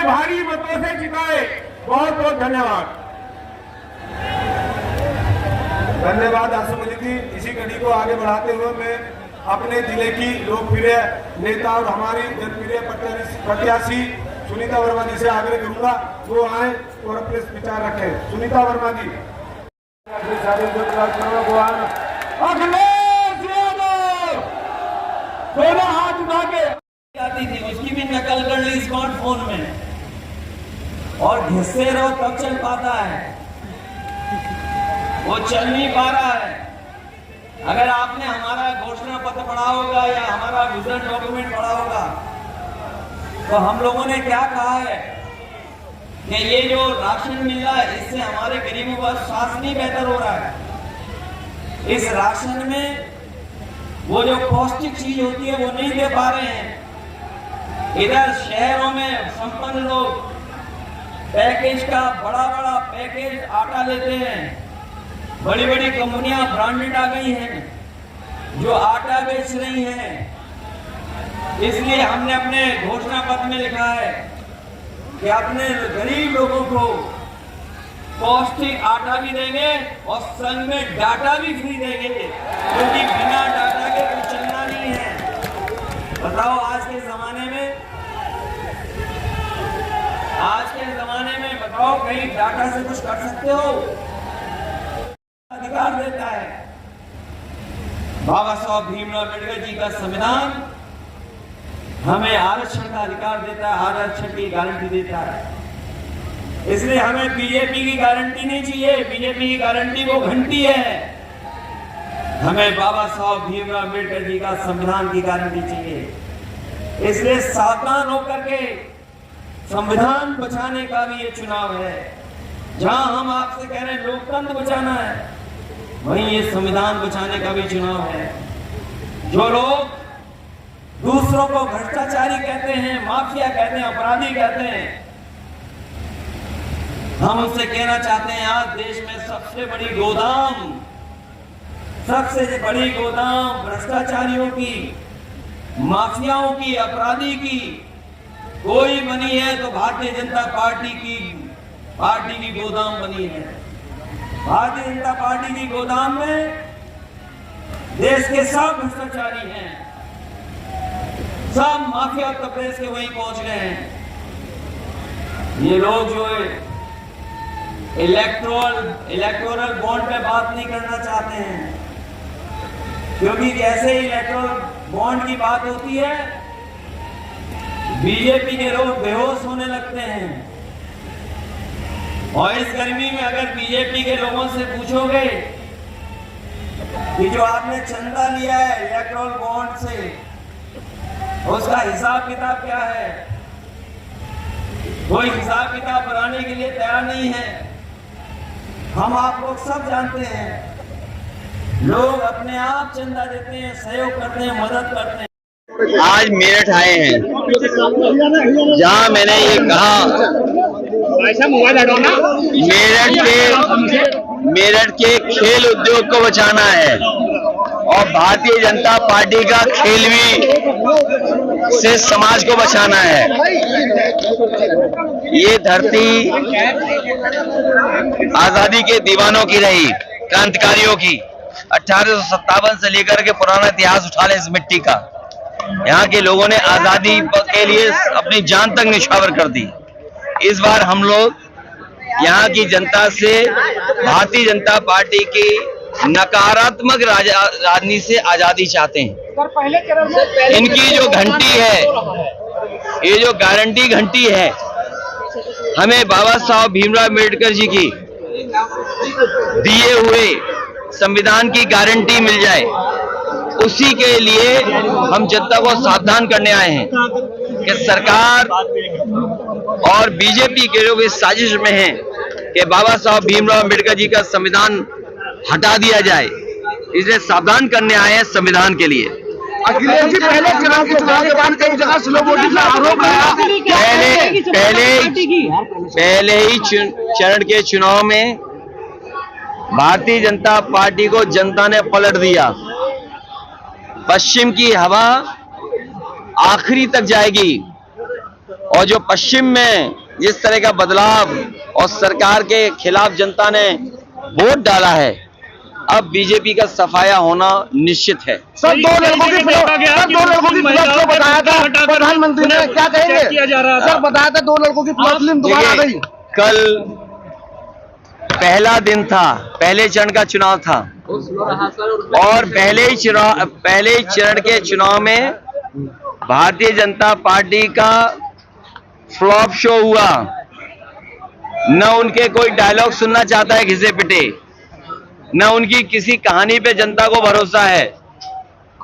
भारी मतों से जिताए। बहुत बहुत धन्यवाद। धन्यवाद आसुमली जी। इसी कड़ी को आगे बढ़ाते हुए मैं अपने जिले की लोकप्रिय नेता और हमारी जनप्रिय प्रत्याशी सुनीता वर्मा जी से आग्रह करूंगा वो आए और अपने विचार रखें। सुनीता वर्मा जी। अखिलेश यादव दोनों हाथ उठा के आती थी, उसकी भी नकल कर ली स्मार्टफोन में, और घिसते रहो तब चल पाता है, वो चल नहीं पा रहा है। अगर आपने हमारा घोषणा पत्र पढ़ा होगा या हमारा विजन डॉक्यूमेंट पढ़ा होगा तो हम लोगों ने क्या कहा है कि ये जो राशन मिल रहा है इससे हमारे गरीबों का स्वास्थ्य नहीं बेहतर हो रहा है। इस राशन में वो जो पौष्टिक चीज होती है वो नहीं दे पा रहे हैं। इधर शहरों में संपन्न लोग पैकेज का बड़ा बड़ा पैकेज आटा लेते हैं। बड़ी बड़ी कंपनियां ब्रांडेड आ गई हैं जो आटा बेच रही हैं। इसलिए हमने अपने घोषणा पत्र में लिखा है कि अपने गरीब लोगों को पौष्टिक आटा भी देंगे और संग में डाटा भी फ्री देंगे, क्योंकि बिना डाटा के कुछ चलना नहीं है। बताओ आज के जमाने में बताओ कहीं डाटा से कुछ कर सकते हो? अधिकार देता है बाबा साहब भीमराव अम्बेडकर जी का संविधान, हमें आरक्षण का अधिकार देता है, आरक्षण की गारंटी देता है। इसलिए हमें बीजेपी की गारंटी नहीं चाहिए। बीजेपी की गारंटी वो घंटी है, हमें बाबा साहब भीमराव अम्बेडकर जी का संविधान की गारंटी चाहिए। इसलिए सावधान होकर के संविधान बचाने का भी ये चुनाव है। जहां हम आपसे कह रहे हैं लोकतंत्र बचाना है, वहीं ये संविधान बचाने का भी चुनाव है। जो लोग दूसरों को भ्रष्टाचारी कहते हैं, माफिया कहते हैं, अपराधी कहते हैं, हम उनसे कहना चाहते हैं आज देश में सबसे बड़ी गोदाम भ्रष्टाचारियों की, माफियाओं की, अपराधी की कोई बनी है तो भारतीय जनता पार्टी की गोदाम बनी है। भारतीय जनता पार्टी की गोदाम में देश के सब भ्रष्टाचारी हैं, सब माफिया उत्तर प्रदेश के वहीं पहुंच गए हैं। ये लोग जो इलेक्टोरल बॉन्ड पे बात नहीं करना चाहते हैं, क्योंकि जैसे ही इलेक्टोरल बॉन्ड की बात होती है बीजेपी के लोग बेहोश होने लगते हैं। और इस गर्मी में अगर बीजेपी के लोगों से पूछोगे कि जो आपने चंदा लिया है इलेक्टोरल बॉन्ड से, उसका हिसाब किताब क्या है, कोई हिसाब किताब बनाने के लिए तैयार नहीं है। हम आप लोग सब जानते हैं, लोग अपने आप चंदा देते हैं, सहयोग करते हैं, मदद करते हैं। आज मेरठ आए हैं जहां मैंने ये कहा मेरठ के खेल उद्योग को बचाना है और भारतीय जनता पार्टी का खेलवी से समाज को बचाना है। ये धरती आजादी के दीवानों की रही, क्रांतिकारियों की। 1857 से लेकर के पुराना इतिहास उठा ले इस मिट्टी का। यहाँ के लोगों ने आजादी के लिए अपनी जान तक निछावर कर दी। इस बार हम लोग यहाँ की जनता से भारतीय जनता पार्टी की नकारात्मक राजनीति से आजादी चाहते हैं। इनकी जो घंटी है, ये जो गारंटी घंटी है, हमें बाबा साहब भीमराव अम्बेडकर जी की दिए हुए संविधान की गारंटी मिल जाए, उसी के लिए हम जनता को सावधान करने आए हैं कि सरकार और बीजेपी के लोग इस साजिश में हैं कि बाबा साहब भीमराव अम्बेडकर जी का संविधान हटा दिया जाए। इसलिए सावधान करने आए हैं संविधान के लिए। अखिलेश जी पहले चुनाव के बाद कई जगह स्लो वोटिंग का आरोप है। पहले ही चरण के चुनाव में भारतीय जनता पार्टी को जनता ने पलट दिया। पश्चिम की हवा आखिरी तक जाएगी और जो पश्चिम में जिस तरह का बदलाव और सरकार के खिलाफ जनता ने वोट डाला है, अब बीजेपी का सफाया होना निश्चित है। सर, दो लड़कों की फिल्म को बताया था प्रधानमंत्री ने, क्या कहेंगे? सर, बताया था 2 लड़कों की फिल्म दोबारा आ गई। कल पहला दिन था, पहले चरण का चुनाव था और पहले चरण के चुनाव में भारतीय जनता पार्टी का फ्लॉप शो हुआ। न उनके कोई डायलॉग सुनना चाहता है घिसे पिटे, न उनकी किसी कहानी पे जनता को भरोसा है।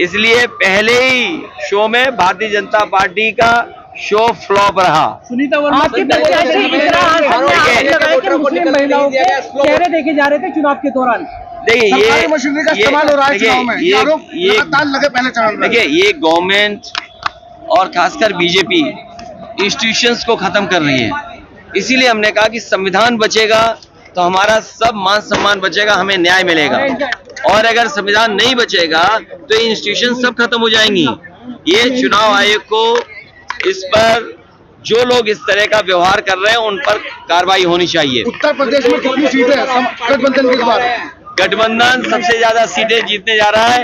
इसलिए पहले ही शो में भारतीय जनता पार्टी का शो फ्लॉप रहा। सुनीता वर्मा की मुस्लिम महिलाओं के चेहरे देखे जा रहे थे चुनाव के दौरान। देखिए सरकारी मशीनरी का इस्तेमाल हो रहा है चुनाव में, ये आरोप लगातार लगे पहले चरण में। देखिए, ये गवर्नमेंट और खासकर बीजेपी इंस्टीट्यूशंस को खत्म कर रही है। इसीलिए हमने कहा कि संविधान बचेगा तो हमारा सब मान सम्मान बचेगा, हमें न्याय मिलेगा। और अगर संविधान नहीं बचेगा तो ये इंस्टीट्यूशन सब खत्म हो जाएंगी। ये चुनाव आयोग को इस पर जो लोग इस तरह का व्यवहार कर रहे हैं उन पर कार्रवाई होनी चाहिए। उत्तर प्रदेश में कितनी सीटें हैं गठबंधन के बाद? गठबंधन सबसे ज्यादा सीटें जीतने जा रहा है।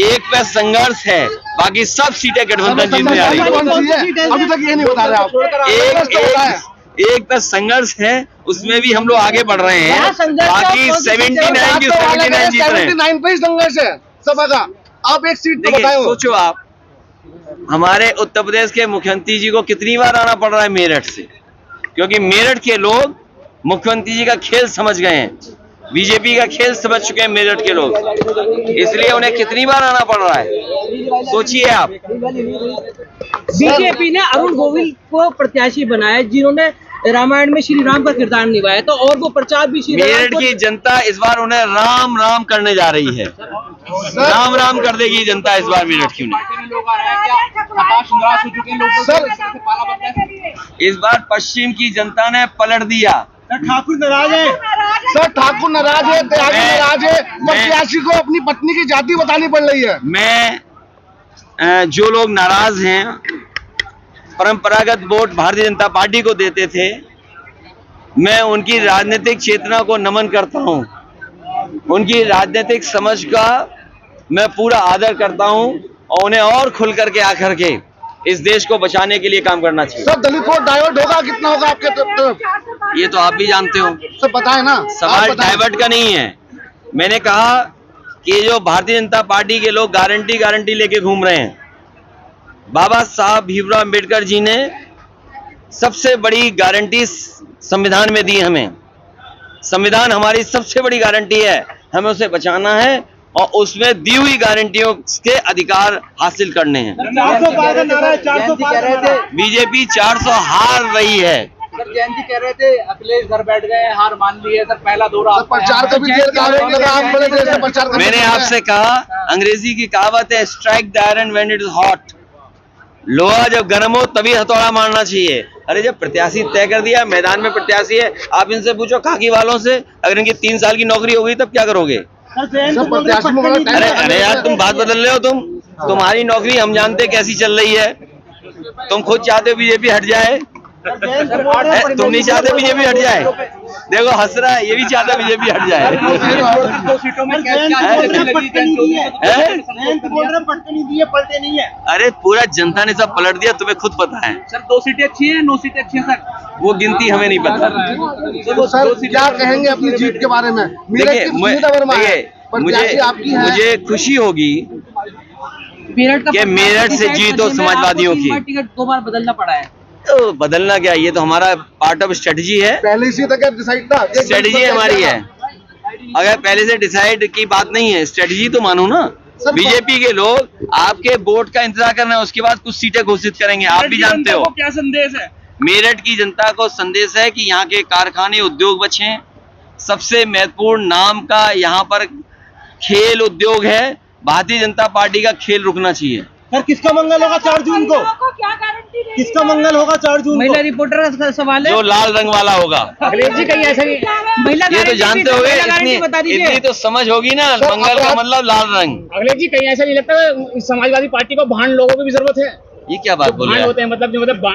एक पे संघर्ष है, बाकी सब सीटें गठबंधन जीतने जा रही है। कौन सी है अभी तक ये नहीं बता रहे आप। एक पे संघर्ष है, उसमें भी हम लोग आगे बढ़ रहे हैं। बाकी 79 की 79 जीत रहे हैं। 79 पे ही संघर्ष है सभा का। आप एक सीट तो देखिए, बताओ। सोचो आप, हमारे उत्तर प्रदेश के मुख्यमंत्री जी को कितनी बार आना पड़ रहा है मेरठ से, क्योंकि मेरठ के लोग मुख्यमंत्री जी का खेल समझ गए हैं, बीजेपी का खेल समझ चुके हैं मेरठ के लोग, इसलिए उन्हें कितनी बार आना पड़ रहा है, सोचिए आप। बीजेपी ने अरुण गोविल को प्रत्याशी बनाया जिन्होंने रामायण में श्री राम का किरदार निभाया, तो और वो प्रचार भी श्री मेरठ की जनता इस बार उन्हें राम राम करने जा रही है। राम राम कर देगी जनता इस बार मेरठ की उन्हें। इस बार पश्चिम की जनता ने पलट दिया। ठाकुर नाराज है सर, ठाकुर नाराज है, त्यागी नाराज है, प्रत्याशी को अपनी पत्नी की जाति बतानी पड़ रही है। मैं जो लोग नाराज हैं, परंपरागत वोट भारतीय जनता पार्टी को देते थे, मैं उनकी राजनीतिक चेतना को नमन करता हूं, उनकी राजनीतिक समझ का मैं पूरा आदर करता हूं और उन्हें और खुल करके आकर के इस देश को बचाने के लिए काम करना चाहिए। सर, दलित वोट डाइवर्ट होगा, कितना होगा आपके तरफ? ये तो आप भी जानते हो। सर बताए ना, सवाल डाइवर्ट का नहीं है। मैंने कहा कि जो भारतीय जनता पार्टी के लोग गारंटी लेके घूम रहे हैं, बाबा साहब भीमराव अम्बेडकर जी ने सबसे बड़ी गारंटी संविधान में दी हमें। संविधान हमारी सबसे बड़ी गारंटी है, हमें उसे बचाना है और उसमें दी हुई गारंटियों के अधिकार हासिल करने हैं। बीजेपी 400 हार रही है। सर, जयंती कह रहे थे अखिलेश घर बैठ गए, हार मान ली है। सर, पहला दौरा प्रचार का भी देर का आरोप लगा, आप बड़े देर से प्रचार कर। मैंने आपसे कहा, अंग्रेजी की कहावत है, strike the iron when it is hot. लोहा जब गर्म हो तभी हथौड़ा मारना चाहिए। अरे जब प्रत्याशी तय कर दिया, मैदान में प्रत्याशी है, आप इनसे पूछो खाकी वालों से, अगर इनकी 3 साल की नौकरी हो गई तब क्या करोगे? अरे यार, तुम बात बदल रहे हो। तुम्हारी नौकरी हम जानते कैसी चल रही है। तुम खुद चाहते हो बीजेपी हट जाए, तुम नहीं चाहते बीजेपी हट जाए। देखो हंस रहा है, ये भी चाहता है बीजेपी हट जाए। 2 सीटों में पलटे नहीं है। अरे पूरा जनता ने सब पलट दिया, तुम्हें खुद पता है। सर, 2 सीटें अच्छी हैं, 9 सीटें अच्छी हैं सर। वो गिनती हमें नहीं पता। तो सर, क्या कहेंगे अपनी जीत के बारे में? देखिए, मुझे खुशी होगी कि मेरठ से जीत हो समाजवादियों की। टिकट 2 बार बदलना पड़ा है, तो बदलना क्या, ये तो हमारा पार्ट ऑफ स्ट्रेटजी है। पहले से तक डिसाइड था, स्ट्रेटजी हमारी है। अगर पहले से डिसाइड की बात नहीं है, स्ट्रेटजी तो मानो ना। बीजेपी के लोग आपके वोट का इंतजार कर रहे हैं, उसके बाद कुछ सीटें घोषित करेंगे। आप भी जानते हो क्या संदेश है। मेरठ की जनता को संदेश है कि यहाँ के कारखाने उद्योग बचें। सबसे महत्वपूर्ण नाम का यहाँ पर खेल उद्योग है। भारतीय जनता पार्टी का खेल रुकना चाहिए। सर, किसका मंगल होगा 4 जून को? किसका मंगल होगा 4 जून? महिला रिपोर्टर का सवाल है। जो लाल रंग वाला होगा। अखिलेश जी कहीं ऐसा नहीं, महिला ये तो जानते होगे, इतनी तो समझ होगी ना, मंगल का मतलब लाल रंग। अखिलेश जी कहीं ऐसा नहीं लगता समाजवादी पार्टी को भान लोगों की भी जरूरत है? ये क्या बात बोल रहे हैं? होते हैं मतलब